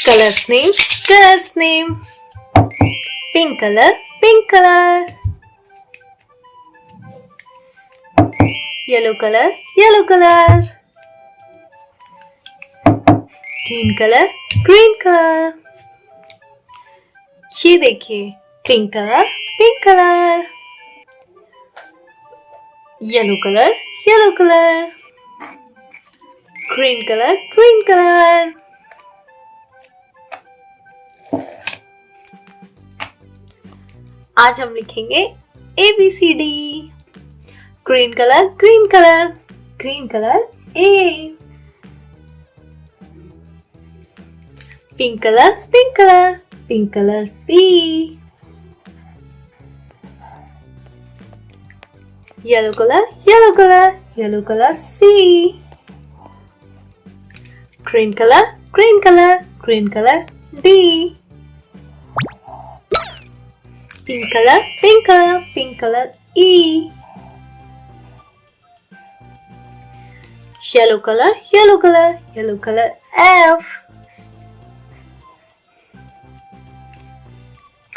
Colors name, colors name. Pink color, pink color. Yellow color, yellow color. Green color, green color. ये देखिए pink colour, pink colour. Yellow colour, yellow colour. Green colour, green colour. आज हम लिखेंगे ABCD. Green colour, green colour. Green colour A. Pink colour, pink colour. Pink colour B. Yellow colour, yellow colour. Yellow colour C. Green colour, green colour. Green colour D. Pink colour, pink colour. Pink colour E. Yellow colour, yellow colour. Yellow colour F.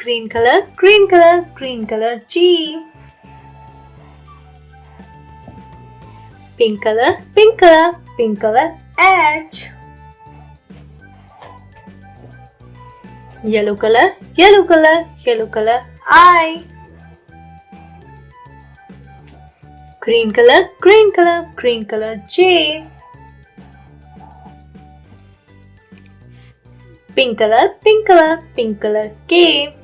Green color, green color. Green color G. Pink color, pink color. Pink color H. Yellow color, yellow color. Yellow color I. Green color, green color. Green color J. Pink color, pink color. Pink color K.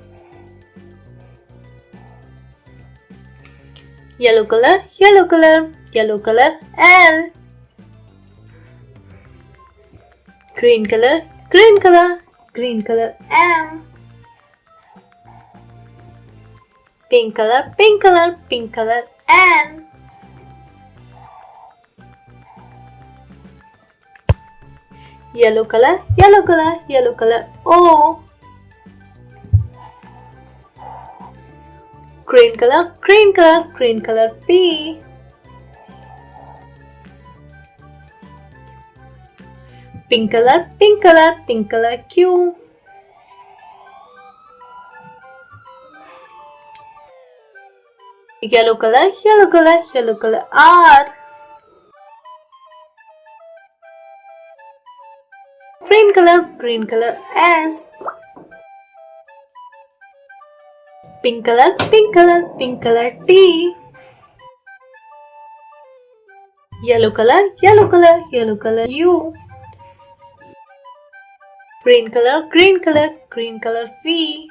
Yellow color, yellow color. Yellow color L. Green color, green color. Green color M. Pink color, pink color. Pink color N. Yellow color, yellow color. Yellow color O. Green color, green color. Green color P. Pink color, pink color. Pink color Q. Yellow color, yellow color. Yellow color R. Green color, green color S. Pink color, pink color. Pink color T. Yellow color, yellow color. Yellow color U. Green color, green color. Green color V.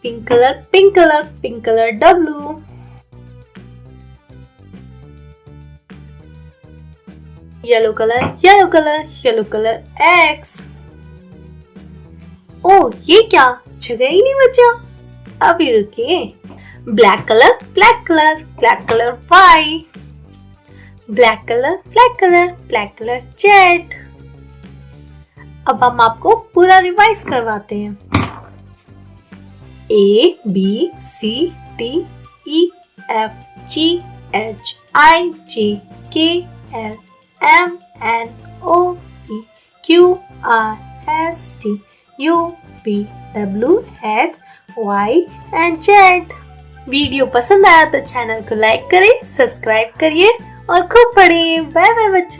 Pink color, pink color. Pink color W. Yellow color, yellow color. Yellow color X. ओह ये क्या, जगह ही नहीं बचा. अभी रुकिए. Black colour, black colour. Black colour Y. Black colour, black colour. Black colour Z. अब हम आपको पूरा रिवाइज करवाते हैं. A B C D E F G H I J K L M N O P Q R S T U V W X Y and Z. Video पसंद आया तो channel को लाइक करें, subscribe करिए और खूब पढ़िए. Bye bye बच्चों.